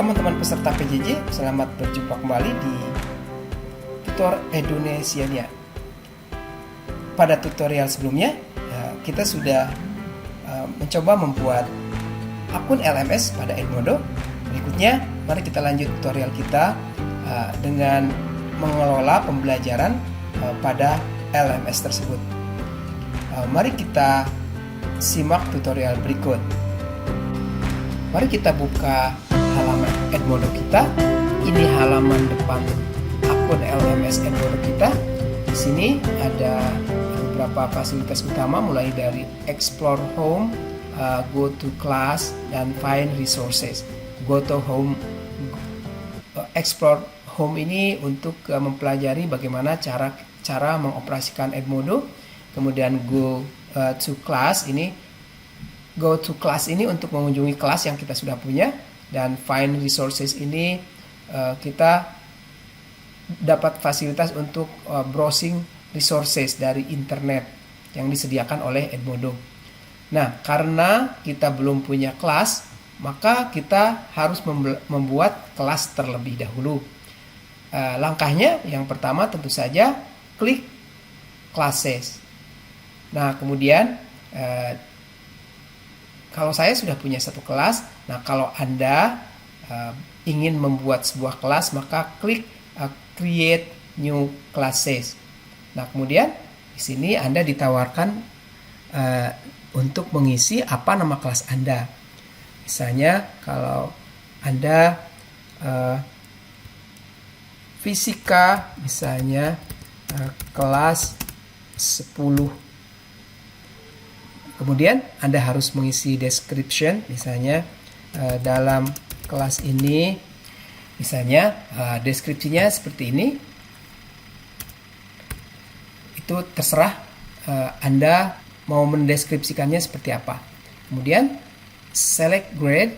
teman-teman peserta PJJ, selamat berjumpa kembali di Tutor Edunesiania. Pada tutorial sebelumnya, kita sudah mencoba membuat akun LMS pada Edmodo. Berikutnya, mari kita lanjut tutorial kita dengan mengelola pembelajaran pada LMS tersebut. Mari kita simak tutorial berikut. Mari kita buka halaman Edmodo kita. Ini halaman depan akun LMS Edmodo kita. Di sini ada beberapa fasilitas utama, mulai dari Explore Home, Go to Class, dan Find Resources. Go to Home, Explore Home ini untuk mempelajari bagaimana cara mengoperasikan Edmodo. Kemudian Go to Class ini untuk mengunjungi kelas yang kita sudah punya, dan Find Resources ini kita dapat fasilitas untuk browsing resources dari internet yang disediakan oleh Edmodo. Nah, karena kita belum punya kelas, maka kita harus membuat kelas terlebih dahulu. Langkahnya yang pertama tentu saja klik classes. Nah, kemudian kalau saya sudah punya satu kelas, nah kalau Anda ingin membuat sebuah kelas, maka klik Create New Classes. Nah, kemudian di sini Anda ditawarkan untuk mengisi apa nama kelas Anda. Misalnya kalau Anda fisika, misalnya kelas 10. Kemudian Anda harus mengisi description, misalnya dalam kelas ini, misalnya deskripsinya seperti ini. Itu terserah Anda mau mendeskripsikannya seperti apa. Kemudian select grade,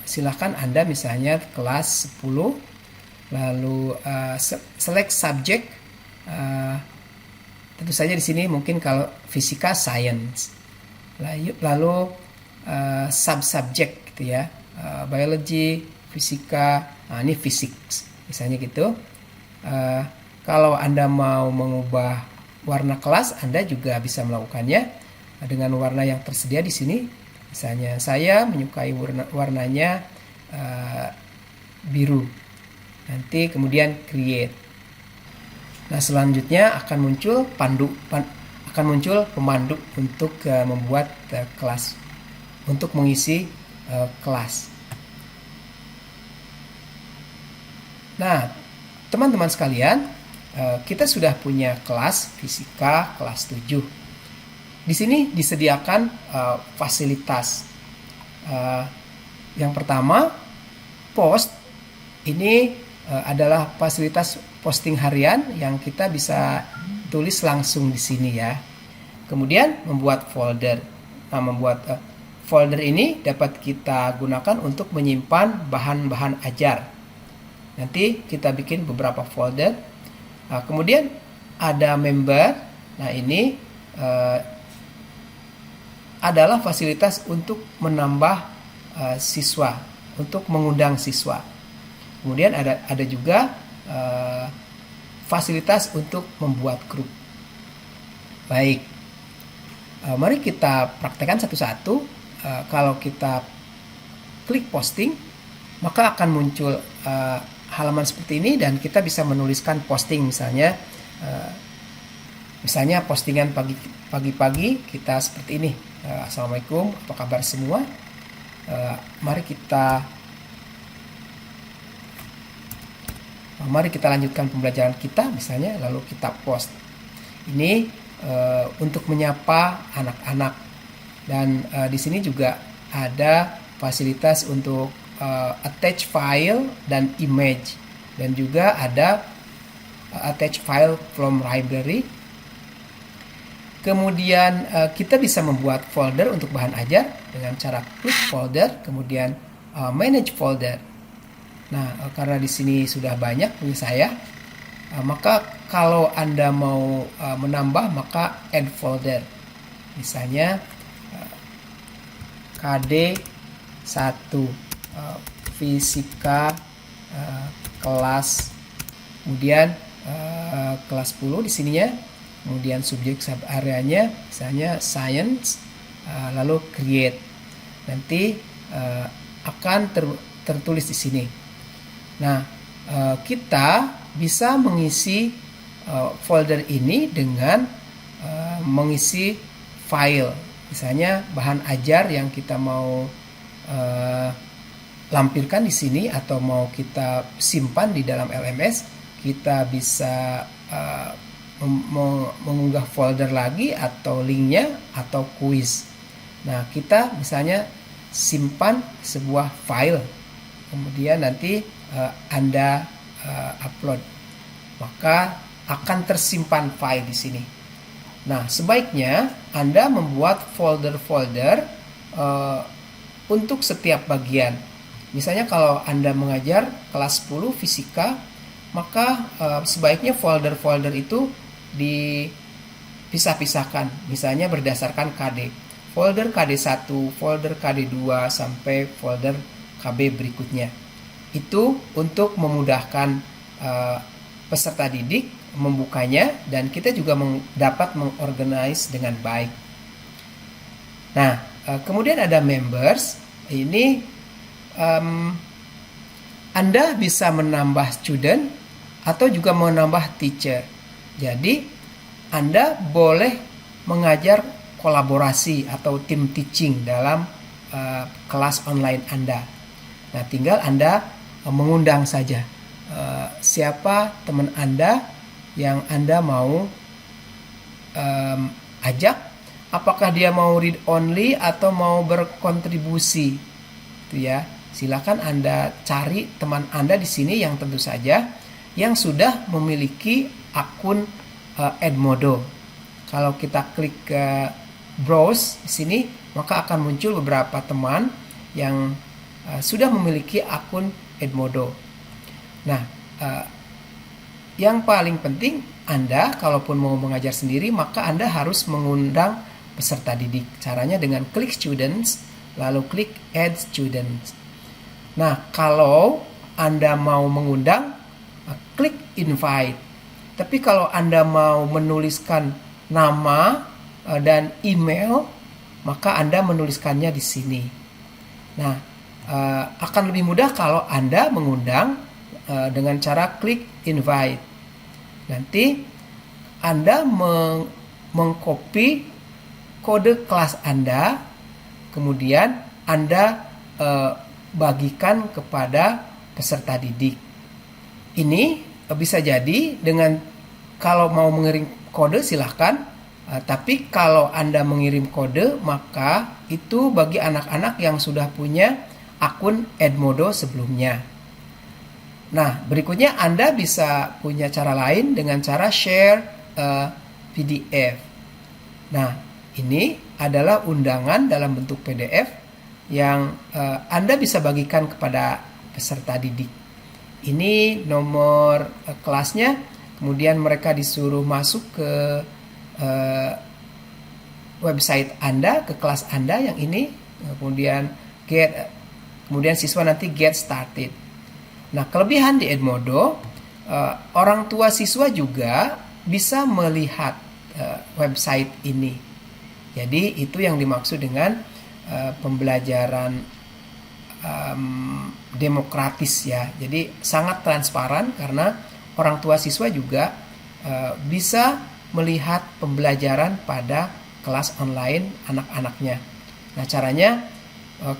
silahkan Anda misalnya kelas 10, lalu select subject, tentu saja di sini mungkin kalau fisika science. Lalu sub-subject gitu ya, biology, fisika, ini physics misalnya gitu. Kalau Anda mau mengubah warna kelas, Anda juga bisa melakukannya dengan warna yang tersedia di sini. Misalnya saya menyukai warnanya biru. Nanti kemudian create. Nah, selanjutnya akan muncul pemandu untuk membuat kelas, untuk mengisi kelas. Nah, teman-teman sekalian, kita sudah punya kelas fisika kelas 7. Di sini disediakan fasilitas. Yang pertama, post. Ini adalah fasilitas posting harian yang kita bisa tulis langsung di sini ya. Kemudian membuat folder. Nah, membuat folder ini dapat kita gunakan untuk menyimpan bahan-bahan ajar. Nanti kita bikin beberapa folder. Nah, kemudian ada member. Nah, ini adalah fasilitas untuk menambah siswa, untuk mengundang siswa. Kemudian ada juga fasilitas untuk membuat grup. Baik, mari kita praktekkan satu-satu. Kalau kita klik posting, maka akan muncul halaman seperti ini, dan kita bisa menuliskan posting. Misalnya postingan pagi-pagi kita seperti ini. Assalamualaikum, apa kabar semua? Mari kita lanjutkan pembelajaran kita, misalnya, lalu kita post. Ini untuk menyapa anak-anak, dan di sini juga ada fasilitas untuk attach file dan image, dan juga ada attach file from library. Kemudian kita bisa membuat folder untuk bahan ajar dengan cara klik folder, kemudian manage folder. Nah, karena di sini sudah banyak punya saya, maka kalau Anda mau menambah, maka add folder. Misalnya KD 1 fisika kelas, kemudian kelas 10 di sininya, kemudian subjek sub areanya misalnya science, lalu create. Nanti akan tertulis di sini. Nah, kita bisa mengisi folder ini dengan mengisi file, misalnya bahan ajar yang kita mau lampirkan di sini atau mau kita simpan di dalam LMS. Kita bisa mengunggah folder lagi atau linknya atau kuis. Nah, kita misalnya simpan sebuah file, kemudian nanti Anda upload, maka akan tersimpan file di sini. Nah, sebaiknya Anda membuat folder-folder untuk setiap bagian. Misalnya kalau Anda mengajar kelas 10 fisika, maka sebaiknya folder-folder itu dipisah-pisahkan, misalnya berdasarkan KD. Folder KD1, folder KD2, sampai folder KB berikutnya. Itu untuk memudahkan peserta didik membukanya, dan kita juga dapat mengorganize dengan baik. Nah, kemudian ada members. Ini Anda bisa menambah student atau juga menambah teacher. Jadi Anda boleh mengajar kolaborasi atau tim teaching dalam kelas online Anda. Nah, tinggal Anda mengundang saja siapa teman Anda yang Anda mau ajak, apakah dia mau read only atau mau berkontribusi, itu ya. Silakan Anda cari teman Anda di sini yang tentu saja yang sudah memiliki akun Edmodo. Kalau kita klik ke browse di sini, maka akan muncul beberapa teman yang sudah memiliki akun Edmodo. Nah, yang paling penting, Anda kalaupun mau mengajar sendiri, maka Anda harus mengundang peserta didik. Caranya dengan klik students, lalu klik add students. Nah, kalau Anda mau mengundang, klik invite. Tapi kalau Anda mau menuliskan nama dan email, maka Anda menuliskannya di sini. Nah, akan lebih mudah kalau Anda mengundang dengan cara klik invite. Nanti Anda mengcopy kode kelas Anda, kemudian Anda bagikan kepada peserta didik. Ini bisa jadi dengan, kalau mau mengirim kode silahkan, tapi kalau Anda mengirim kode, maka itu bagi anak-anak yang sudah punya akun Edmodo sebelumnya. Nah, berikutnya Anda bisa punya cara lain dengan cara share PDF. Nah, ini adalah undangan dalam bentuk PDF yang Anda bisa bagikan kepada peserta didik. Ini nomor kelasnya, kemudian mereka disuruh masuk ke website Anda, ke kelas Anda yang ini, kemudian siswa nanti get started. Nah, kelebihan di Edmodo, orang tua siswa juga bisa melihat website ini. Jadi itu yang dimaksud dengan pembelajaran demokratis ya. Jadi sangat transparan karena orang tua siswa juga bisa melihat pembelajaran pada kelas online anak-anaknya. Nah, caranya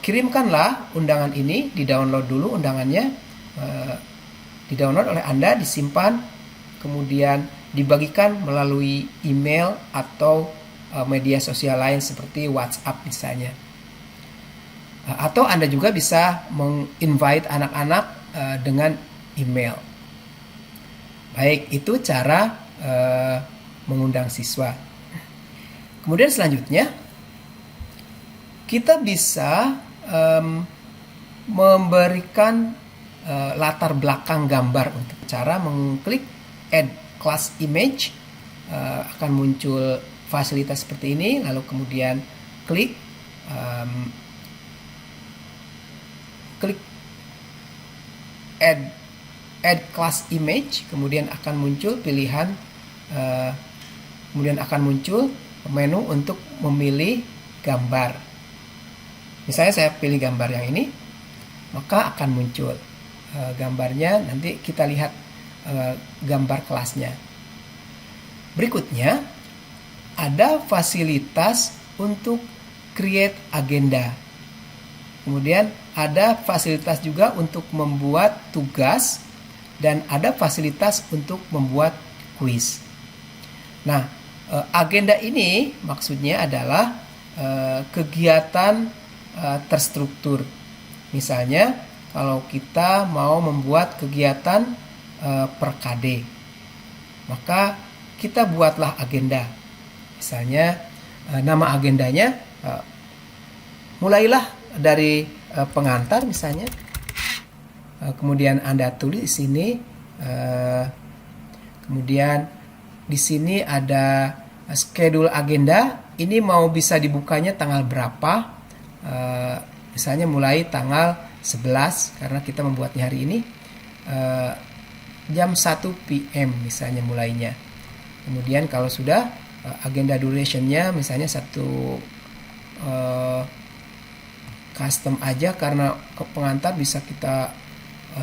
kirimkanlah undangan ini, di-download dulu undangannya, di-download oleh Anda, disimpan, kemudian dibagikan melalui email atau media sosial lain seperti WhatsApp misalnya. Atau Anda juga bisa meng-invite anak-anak dengan email. Baik, itu cara mengundang siswa. Kemudian selanjutnya, kita bisa memberikan latar belakang gambar untuk cara mengklik add class image. Akan muncul fasilitas seperti ini, lalu kemudian klik add class image, kemudian akan muncul pilihan, kemudian akan muncul menu untuk memilih gambar. Misalnya saya pilih gambar yang ini, maka akan muncul gambarnya. Nanti kita lihat gambar kelasnya. Berikutnya ada fasilitas untuk create agenda. Kemudian ada fasilitas juga untuk membuat tugas dan ada fasilitas untuk membuat kuis. Nah, agenda ini maksudnya adalah kegiatan terstruktur. Misalnya kalau kita mau membuat kegiatan per KD, maka kita buatlah agenda. Misalnya nama agendanya, mulailah dari pengantar misalnya, kemudian Anda tulis di sini, kemudian di sini ada schedule agenda. Ini mau bisa dibukanya tanggal berapa? Misalnya mulai tanggal 11 karena kita membuatnya hari ini, jam 1 PM misalnya mulainya. Kemudian kalau sudah agenda durationnya misalnya satu custom aja karena pengantar bisa kita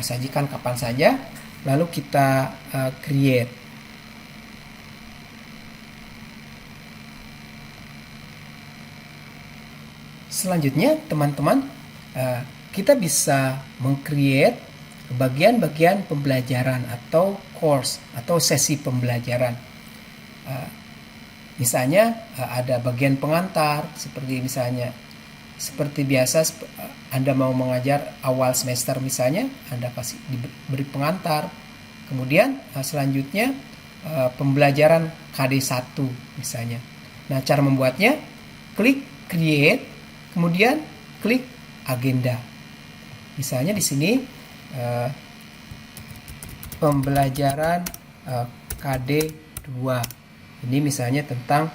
sajikan kapan saja, lalu kita create. Selanjutnya teman-teman, kita bisa meng-create bagian-bagian pembelajaran atau course atau sesi pembelajaran. Misalnya ada bagian pengantar, seperti biasa Anda mau mengajar awal semester misalnya, Anda kasih diberi pengantar. Kemudian selanjutnya pembelajaran KD1 misalnya. Nah, cara membuatnya klik create, kemudian klik agenda. Misalnya di sini pembelajaran KD2. Ini misalnya tentang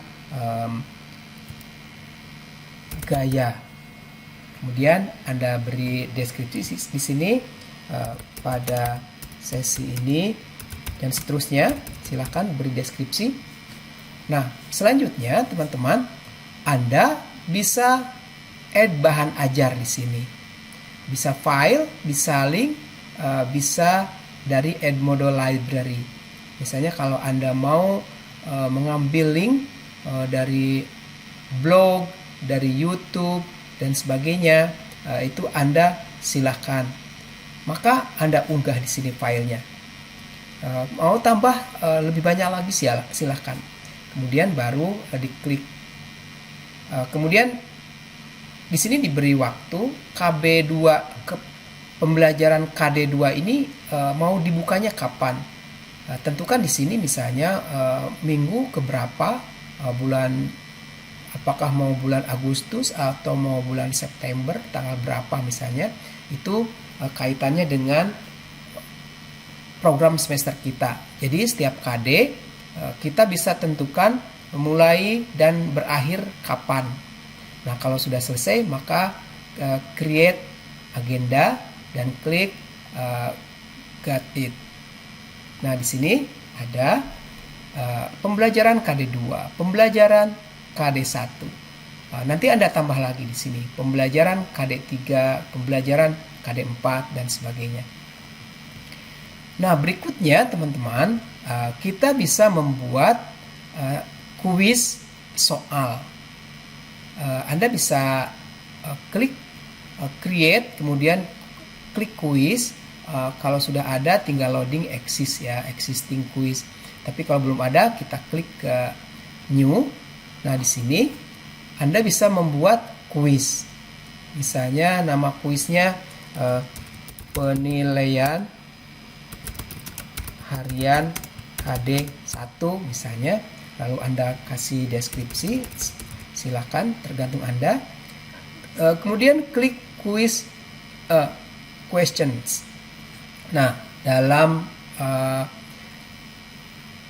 gaya. Kemudian Anda beri deskripsi di sini pada sesi ini dan seterusnya. Silakan beri deskripsi. Nah, selanjutnya teman-teman, Anda bisa add bahan ajar di sini. Bisa file, bisa link, bisa dari Edmodo library. Misalnya kalau Anda mau mengambil link dari blog, dari YouTube dan sebagainya, itu Anda silakan. Maka Anda unggah di sini filenya. Mau tambah lebih banyak lagi silakan. Kemudian baru diklik. Kemudian di sini diberi waktu KB2 pembelajaran KD2 ini mau dibukanya kapan. Tentukan di sini misalnya minggu keberapa, bulan, apakah mau bulan Agustus atau mau bulan September, tanggal berapa misalnya. Itu kaitannya dengan program semester kita. Jadi setiap KD kita bisa tentukan mulai dan berakhir kapan. Nah, kalau sudah selesai maka create agenda dan klik got it. Nah, di sini ada pembelajaran KD2, pembelajaran KD1. Nanti Anda tambah lagi di sini pembelajaran KD3, pembelajaran KD4 dan sebagainya. Nah, berikutnya teman-teman, kita bisa membuat kuis soal. Anda bisa klik create, kemudian klik kuis. Kalau sudah ada tinggal loading existing quiz. Tapi kalau belum ada, kita klik ke new. Nah, di sini Anda bisa membuat kuis. Misalnya nama kuisnya penilaian harian KD1 misalnya. Lalu Anda kasih deskripsi, silakan, tergantung Anda. Kemudian klik kuis questions. Nah, dalam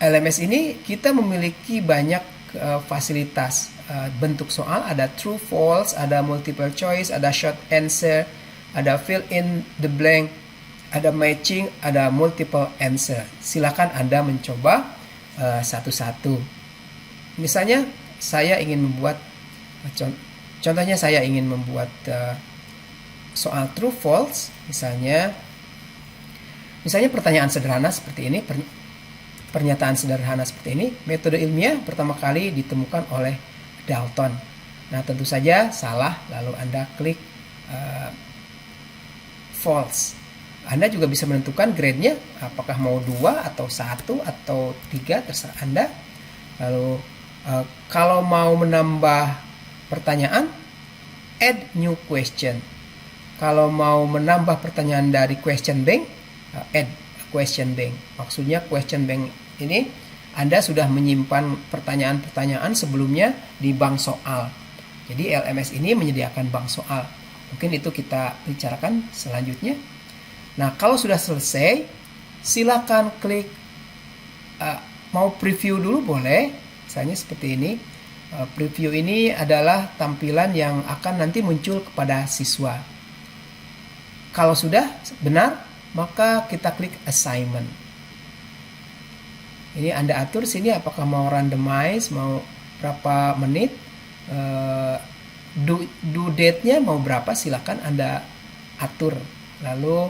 LMS ini kita memiliki banyak fasilitas. Bentuk soal ada true, false, ada multiple choice, ada short answer, ada fill in the blank, ada matching, ada multiple answer. Silakan Anda mencoba satu-satu. Misalnya saya ingin membuat contohnya saya ingin membuat soal true false, misalnya pertanyaan sederhana seperti ini, pernyataan sederhana seperti ini, metode ilmiah pertama kali ditemukan oleh Dalton. Nah, tentu saja salah, lalu Anda klik false. Anda juga bisa menentukan grade-nya, apakah mau 2 atau 1 atau 3, terserah Anda. Lalu kalau mau menambah pertanyaan, add new question. Kalau mau menambah pertanyaan dari question bank, add question bank. Maksudnya question bank ini Anda sudah menyimpan pertanyaan-pertanyaan sebelumnya di bank soal. Jadi LMS ini menyediakan bank soal. Mungkin itu kita bicarakan selanjutnya. Nah, kalau sudah selesai, silakan klik mau preview dulu boleh. Misalnya seperti ini. Preview ini adalah tampilan yang akan nanti muncul kepada siswa. Kalau sudah benar, maka kita klik assignment. Ini Anda atur sini apakah mau randomize, mau berapa menit, due date-nya mau berapa, silakan Anda atur. Lalu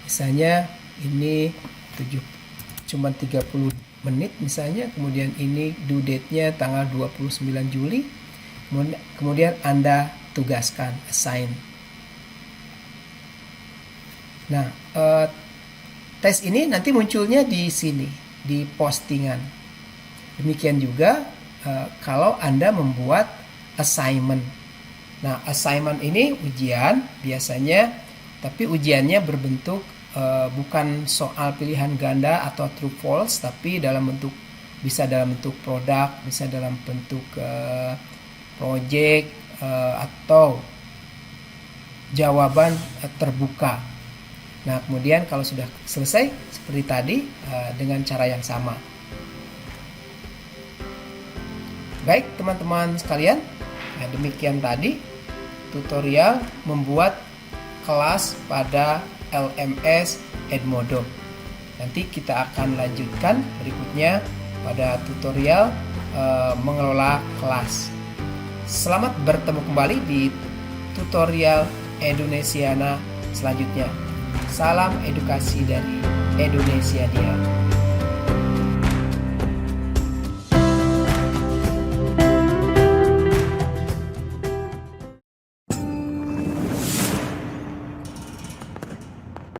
misalnya ini cuma 30 menit misalnya, kemudian ini due date-nya tanggal 29 Juli, kemudian Anda tugaskan assign. Nah, tes ini nanti munculnya di sini, di postingan. Demikian juga kalau Anda membuat assignment. Nah, assignment ini ujian biasanya, tapi ujiannya berbentuk bukan soal pilihan ganda atau true false, tapi bisa dalam bentuk produk, bisa dalam bentuk project atau jawaban terbuka. Nah, kemudian kalau sudah selesai seperti tadi dengan cara yang sama. Baik teman-teman sekalian, demikian tadi tutorial membuat kelas pada LMS Edmodo. Nanti kita akan lanjutkan berikutnya pada tutorial mengelola kelas. Selamat bertemu kembali di tutorial Edunesiana selanjutnya. Salam edukasi dari Indonesia Dia.